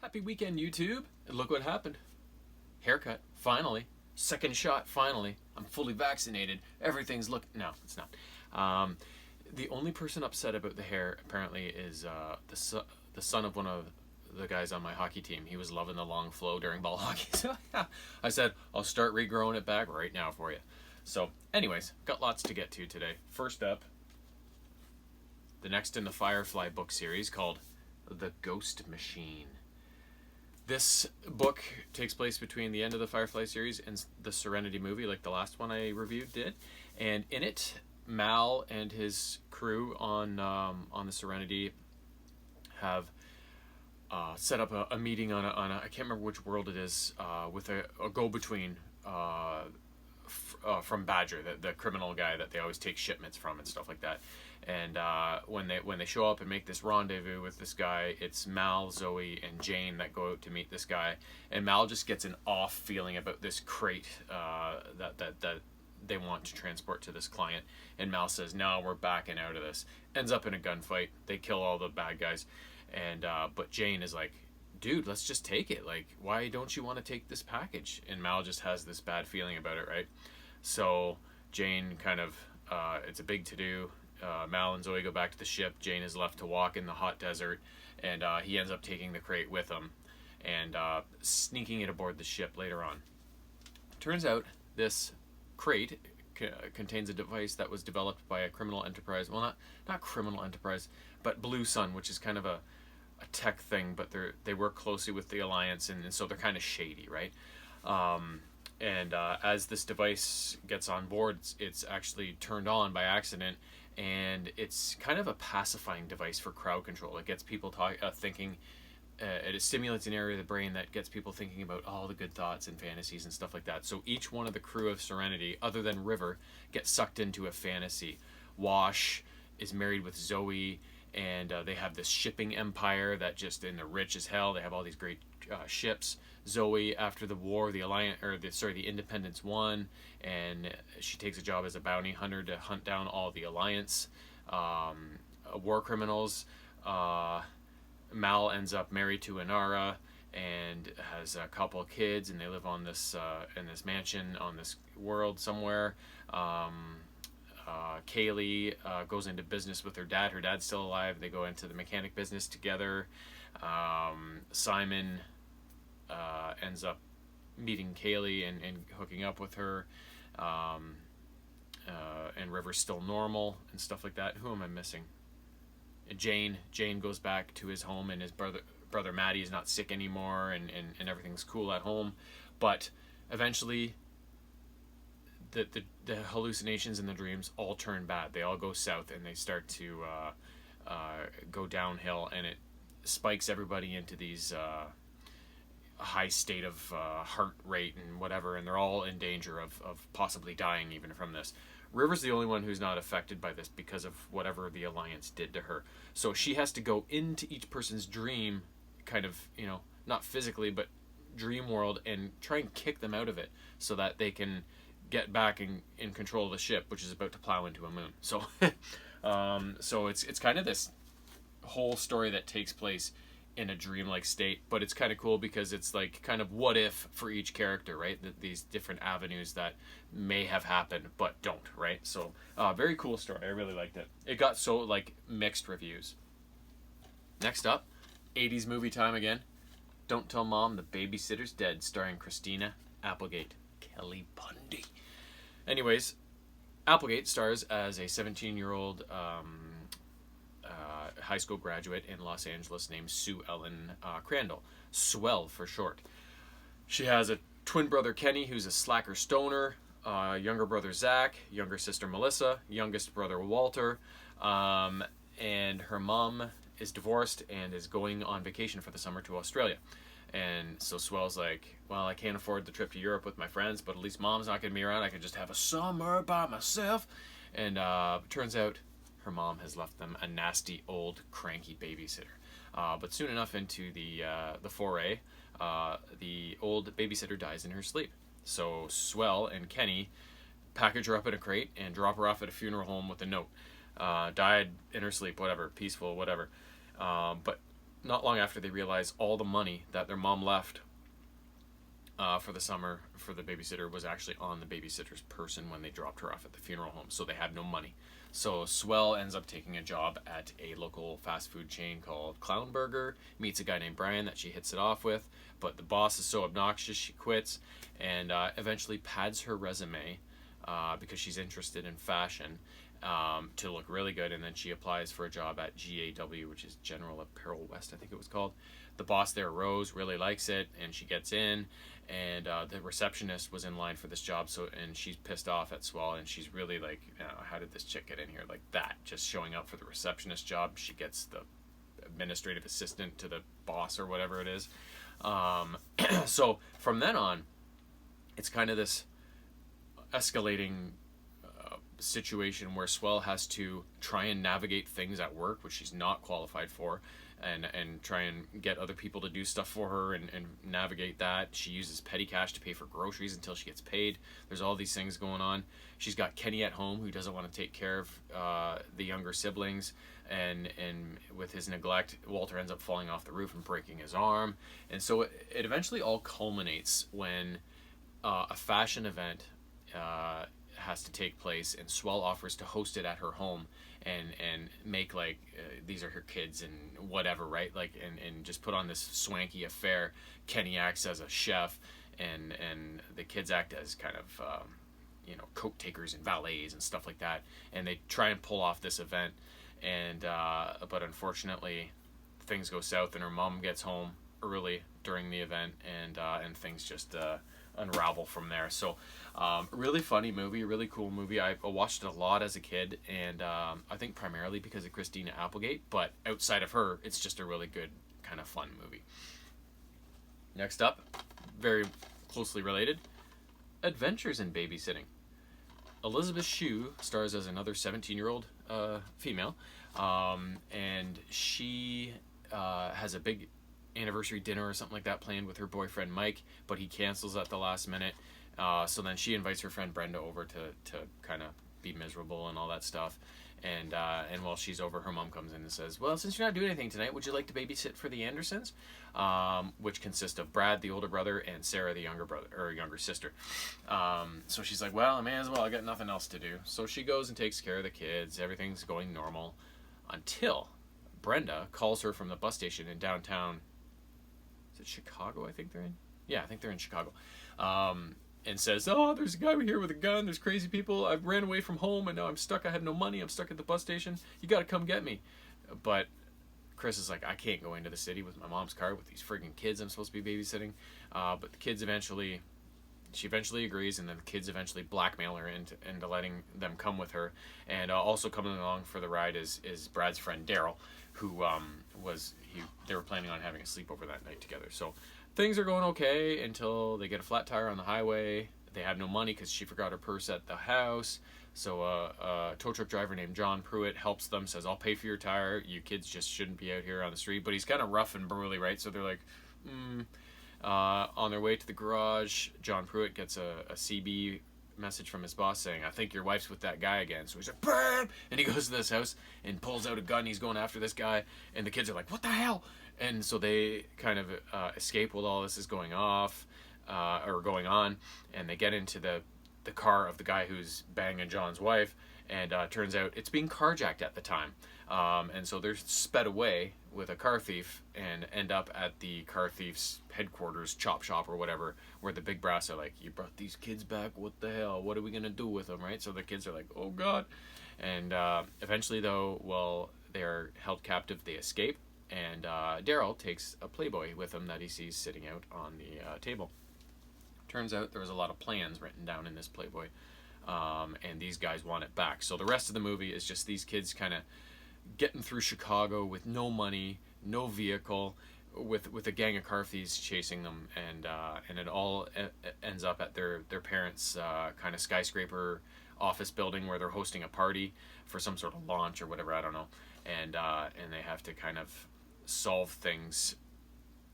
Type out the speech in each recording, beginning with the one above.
Happy weekend, YouTube. And look what happened. Haircut, finally. Second shot, finally. I'm fully vaccinated. Everything's no, it's not. The only person upset about the hair, apparently, is the son of one of the guys on my hockey team. He was loving the long flow during ball hockey. So I said, I'll start regrowing it back right now for you. So, anyways, got lots to get to today. First up, the next in the Firefly book series called The Ghost Machine. This book takes place between the end of the Firefly series and the Serenity movie, like the last one I reviewed did. And in it, Mal and his crew on the Serenity have set up a meeting on a I can't remember which world it is, with a go-between from Badger, the criminal guy that they always take shipments from and stuff like that. And when they show up and make this rendezvous with this guy, it's Mal, Zoe, and Jane that go out to meet this guy. And Mal just gets an off feeling about this crate that they want to transport to this client. And Mal says, "No, we're backing out of this." Ends up in a gunfight. They kill all the bad guys. And but Jane is like, "Dude, let's just take it. Like, why don't you want to take this package?" And Mal just has this bad feeling about it, right? So Jane kind of, it's a big to-do. Mal and Zoe go back to the ship. Jane is left to walk in the hot desert, and he ends up taking the crate with him and sneaking it aboard the ship later on. Turns out this crate contains a device that was developed by a criminal enterprise. Well, not criminal enterprise, but Blue Sun, which is kind of a tech thing, but they work closely with the Alliance, and so they're kind of shady, right? And as this device gets on board, it's actually turned on by accident, and it's kind of a pacifying device for crowd control. It gets people thinking. It stimulates an area of the brain that gets people thinking about all the good thoughts and fantasies and stuff like that. So each one of the crew of Serenity, other than River, gets sucked into a fantasy. Wash is married with Zoe, and they have this shipping empire that just, and they're rich as hell. They have all these great ships. Zoe, after the war, the Independence won, and she takes a job as a bounty hunter to hunt down all the Alliance war criminals. Mal ends up married to Inara and has a couple of kids, and they live on this in this mansion on this world somewhere. Kaylee goes into business with her dad. Her dad's still alive. They go into the mechanic business together. Simon ends up meeting Kaylee and hooking up with her. And River's still normal and stuff like that. Who am I missing? Jane goes back to his home, and his brother Matty is not sick anymore, and everything's cool at home. But eventually the hallucinations and the dreams all turn bad. They all go south, and they start to go downhill, and it spikes everybody into these a high state of heart rate and whatever, and they're all in danger of possibly dying even from this. River's the only one who's not affected by this because of whatever the Alliance did to her. So she has to go into each person's dream, kind of, not physically, but dream world, and try and kick them out of it so that they can get back in control of the ship, which is about to plow into a moon. So so it's kind of this whole story that takes place in a dreamlike state, but it's kind of cool because it's like kind of what if for each character, right? These different avenues that may have happened but don't, right? So very cool story. I really liked it. It got so like mixed reviews. Next up, 80s movie time again. Don't Tell Mom, The Babysitters Dead, starring Christina Applegate, Kelly Bundy. Anyways, Applegate stars as a 17-year-old high school graduate in Los Angeles named Sue Ellen Crandall, Swell for short. She has a twin brother Kenny, who's a slacker stoner, younger brother Zach, younger sister Melissa, youngest brother Walter, and her mom is divorced and is going on vacation for the summer to Australia. And so Swell's like, well, I can't afford the trip to Europe with my friends, but at least mom's not going to be around. I can just have a summer by myself. And turns out her mom has left them a nasty, old, cranky babysitter. But soon enough into the foray, the old babysitter dies in her sleep. So Swell and Kenny package her up in a crate and drop her off at a funeral home with a note. Died in her sleep, whatever, peaceful, whatever. But not long after, they realize all the money that their mom left for the summer for the babysitter was actually on the babysitter's person when they dropped her off at the funeral home. So they had no money. So Swell ends up taking a job at a local fast food chain called Clown Burger, meets a guy named Brian that she hits it off with, but the boss is so obnoxious she quits, and eventually pads her resume because she's interested in fashion to look really good, and then she applies for a job at GAW, which is General Apparel West, I think it was called. The boss there, Rose, really likes it, and she gets in, and the receptionist was in line for this job, and she's pissed off at Swell, and she's really like, how did this chick get in here like that? Just showing up for the receptionist job, she gets the administrative assistant to the boss or whatever it is. So from then on, it's kind of this escalating situation where Swell has to try and navigate things at work, which she's not qualified for, and try and get other people to do stuff for her and navigate that. She uses petty cash to pay for groceries until she gets paid. There's all these things going on. She's got Kenny at home who doesn't want to take care of the younger siblings, and with his neglect, Walter ends up falling off the roof and breaking his arm. And so it eventually all culminates when a fashion event has to take place, and Swell offers to host it at her home and make like these are her kids and whatever, right? Like and just put on this swanky affair. Kenny acts as a chef, and the kids act as kind of coat takers and valets and stuff like that, and they try and pull off this event, and but unfortunately things go south, and her mom gets home early during the event, and things just unravel from there. So really funny movie, really cool movie. I watched it a lot as a kid, and I think primarily because of Christina Applegate, but outside of her, it's just a really good kind of fun movie. Next up, very closely related, Adventures in Babysitting. Elizabeth Shue stars as another 17-year-old female, and she has a big anniversary dinner or something like that planned with her boyfriend Mike, but he cancels at the last minute. So then she invites her friend Brenda over to kind of be miserable and all that stuff. And while she's over, her mom comes in and says, well, since you're not doing anything tonight, would you like to babysit for the Andersons? Which consists of Brad, the older brother, and Sarah, the younger sister. So she's like, well, I may as well. I got nothing else to do. So she goes and takes care of the kids. Everything's going normal until Brenda calls her from the bus station in downtown. Is it Chicago? I think they're in. Yeah, I think they're in Chicago. And says, oh, there's a guy here with a gun. There's crazy people. I ran away from home, and now I'm stuck. I have no money. I'm stuck at the bus station. You got to come get me. But Chris is like, I can't go into the city with my mom's car with these friggin' kids I'm supposed to be babysitting. But the kids she eventually agrees, and then the kids eventually blackmail her into letting them come with her. And also coming along for the ride is Brad's friend Daryl, who they were planning on having a sleepover that night together. So things are going okay until they get a flat tire on the highway. They have no money because she forgot her purse at the house. So a tow truck driver named John Pruitt helps them, says, I'll pay for your tire. You kids just shouldn't be out here on the street. But he's kind of rough and burly, right? So they're like, on their way to the garage, John Pruitt gets a CB message from his boss saying, I think your wife's with that guy again. So he's like, BAM! And he goes to this house and pulls out a gun. He's going after this guy. And the kids are like, what the hell? And so they kind of escape while all this is going on, and they get into the car of the guy who's banging John's wife, and turns out it's being carjacked at the time. And so they're sped away with a car thief and end up at the car thief's headquarters, chop shop or whatever, where the big brass are like, you brought these kids back, what the hell? What are we going to do with them, right? So the kids are like, oh God. And eventually, though, while they're held captive, they escape. And Daryl takes a Playboy with him that he sees sitting out on the table. Turns out there was a lot of plans written down in this Playboy, and these guys want it back. So the rest of the movie is just these kids kind of getting through Chicago with no money, no vehicle, with a gang of car thieves chasing them, and it all ends up at their parents' kind of skyscraper office building where they're hosting a party for some sort of launch or whatever, I don't know, and they have to kind of solve things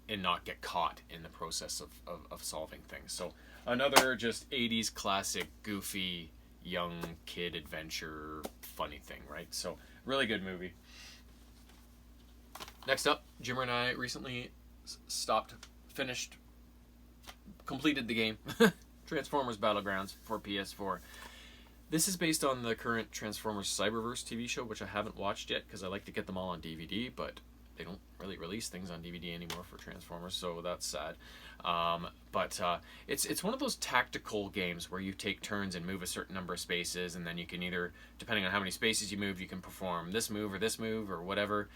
and not get caught in the process of solving things. So another just 80s classic goofy young kid adventure funny thing, right? So really good movie. Next up, Jimmer and I recently completed the game, Transformers Battlegrounds for PS4. This is based on the current Transformers Cyberverse TV show, which I haven't watched yet because I like to get them all on DVD, but they don't really release things on DVD anymore for Transformers, so that's sad. But it's one of those tactical games where you take turns and move a certain number of spaces, and then you can either, depending on how many spaces you move, you can perform this move or whatever.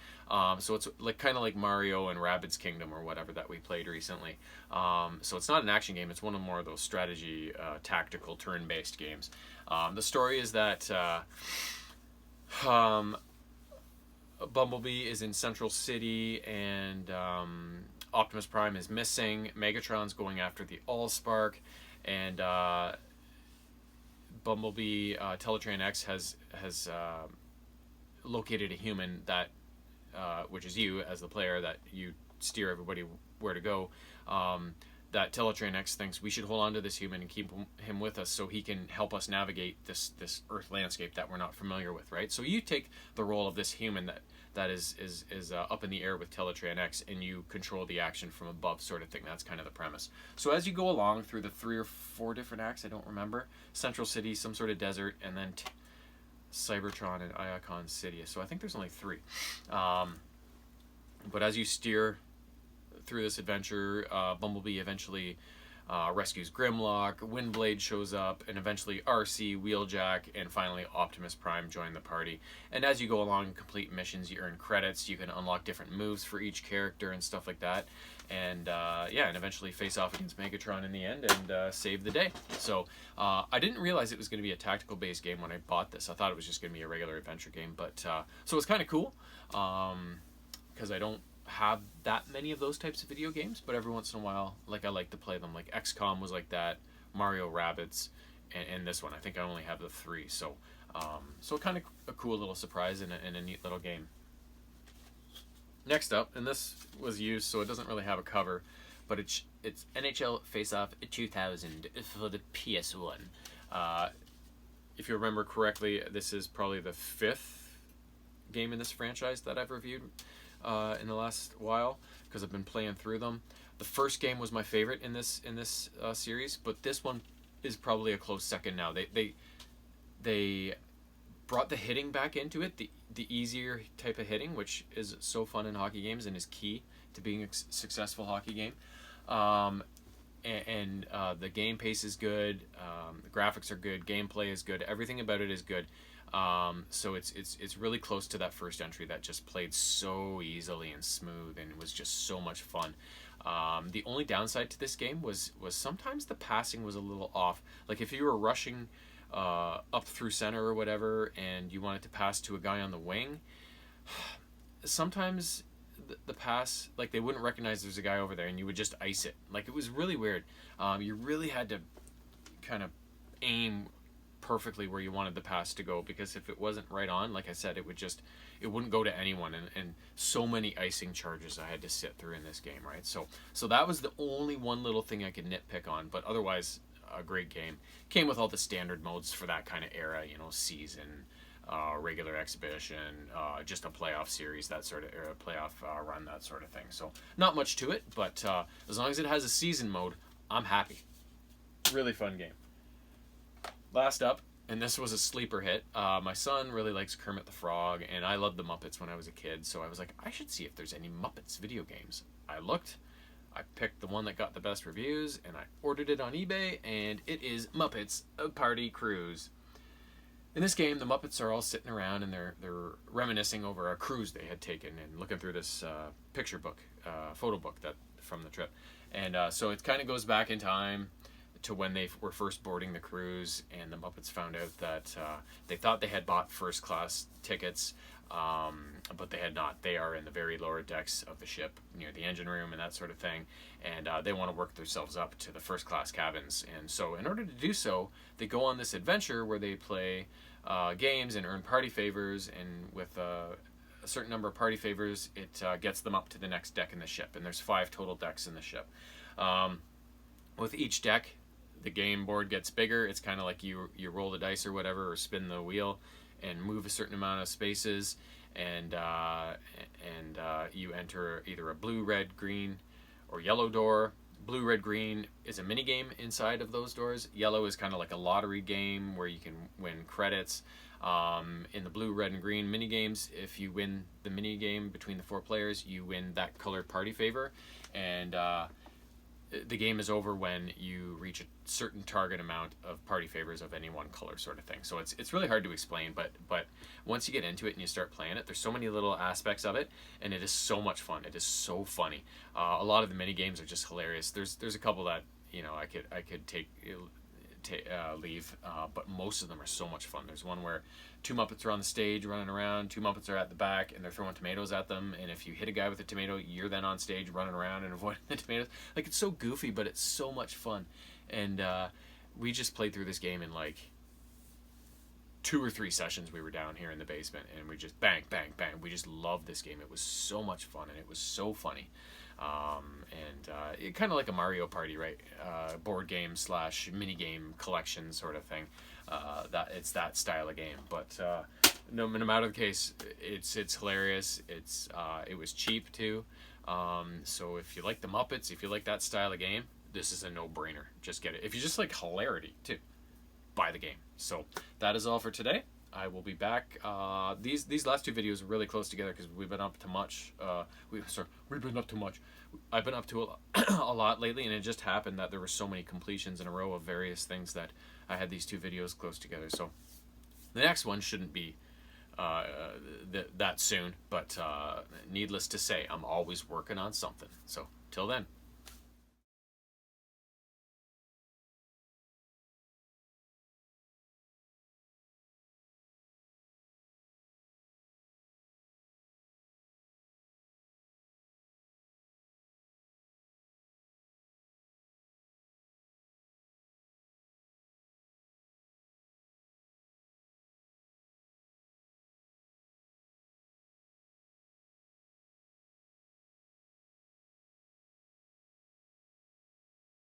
So it's like kind of like Mario and Rabbids Kingdom or whatever that we played recently. So it's not an action game; it's one of more of those strategy, tactical, turn-based games. The story is that Bumblebee is in Central City, and Optimus Prime is missing. Megatron's going after the Allspark, and Bumblebee, Teletrain X has located a human that, which is you as the player, that you steer everybody where to go. That Teletrain X thinks we should hold on to this human and keep him with us so he can help us navigate this Earth landscape that we're not familiar with, right? So you take the role of this human that is up in the air with Teletrain X, and you control the action from above, sort of thing. That's kind of the premise. So as you go along through the 3 or 4 different acts, I don't remember, Central City, some sort of desert, and then Cybertron and Iacon City. So I think there's only 3. But as you steer through this adventure, Bumblebee eventually rescues Grimlock, Windblade shows up, and eventually RC, Wheeljack, and finally Optimus Prime join the party. And as you go along and complete missions, you earn credits, you can unlock different moves for each character and stuff like that. And and eventually face off against Megatron in the end and save the day. So I didn't realize it was going to be a tactical based game when I bought this. I thought it was just going to be a regular adventure game, but so it's kind of cool because I don't have that many of those types of video games, but every once in a while, like, I like to play them. Like XCOM was like that, Mario Rabbids, and this one. I think I only have the 3, so kind of a cool little surprise and a neat little game. Next up, and this was used, so it doesn't really have a cover, but it's NHL Faceoff 2000 for the PS1. If you remember correctly, this is probably the 5th game in this franchise that I've reviewed in the last while, because I've been playing through them. The first game was my favorite in this series, but this one is probably a close second now. They brought the hitting back into it, the easier type of hitting, which is so fun in hockey games and is key to being a successful hockey game. And the game pace is good, the graphics are good, gameplay is good, everything about it is good. So it's really close to that first entry that just played so easily and smooth and was just so much fun. The only downside to this game was sometimes the passing was a little off. Like if you were rushing up through center or whatever and you wanted to pass to a guy on the wing, sometimes the pass, like, they wouldn't recognize there's a guy over there and you would just ice it. Like, it was really weird. You really had to kind of aim perfectly where you wanted the pass to go, because if it wasn't right on, like I said, it wouldn't go to anyone, and so many icing charges I had to sit through in this game, right? So that was the only one little thing I could nitpick on, but otherwise a great game. Came with all the standard modes for that kind of era, season, regular exhibition, just a playoff series, that sort of era, playoff run, that sort of thing. So not much to it, but as long as it has a season mode, I'm happy. Really fun game. Last up, and this was a sleeper hit, my son really likes Kermit the Frog, and I loved the Muppets when I was a kid, so I was like, I should see if there's any Muppets video games. I looked, I picked the one that got the best reviews, and I ordered it on eBay, and it is Muppets A Party Cruise. In this game, the Muppets are all sitting around, and they're reminiscing over a cruise they had taken and looking through this picture book, photo book that from the trip. And so it kind of goes back in time to when they were first boarding the cruise, and the Muppets found out that they thought they had bought first class tickets, but they had not. They are in the very lower decks of the ship, near the engine room and that sort of thing, and they want to work themselves up to the first class cabins. And so in order to do so, they go on this adventure where they play games and earn party favors, and with a certain number of party favors, it gets them up to the next deck in the ship, and there's 5 total decks in the ship. With each deck, the game board gets bigger. It's kind of like you roll the dice or whatever, or spin the wheel, and move a certain amount of spaces, and you enter either a blue, red, green, or yellow door. Blue, red, green is a mini game inside of those doors. Yellow is kind of like a lottery game where you can win credits. In the blue, red, and green mini games, if you win the mini game between the 4 players, you win that colored party favor, and the game is over when you reach a certain target amount of party favors of any one color, sort of thing. So it's really hard to explain, but once you get into it and you start playing it, there's so many little aspects of it, and it is so much fun. It is so funny. A lot of the mini games are just hilarious. There's a couple that I could leave, but most of them are so much fun. There's one where 2 Muppets are on the stage running around, 2 Muppets are at the back, and they're throwing tomatoes at them, and if you hit a guy with a tomato, you're then on stage running around and avoiding the tomatoes. Like, it's so goofy, but it's so much fun. And we just played through this game in like 2 or 3 sessions. We were down here in the basement, and we just bang, bang, bang. We just loved this game. It was so much fun, and it was so funny. It kind of like a Mario Party, right? Board game / mini game collection sort of thing. That it's that style of game, but no matter the case, it's hilarious. It was cheap too, so if you like the Muppets, if you like that style of game, this is a no-brainer. Just get it. If you just like hilarity too, buy the game. So that is all for today. I will be back. These last 2 videos are really close together because we've been up to much. We've been up to much. I've been up to a lot lately, and it just happened that there were so many completions in a row of various things that I had these 2 videos close together. So the next one shouldn't be that soon, but needless to say, I'm always working on something. So till then.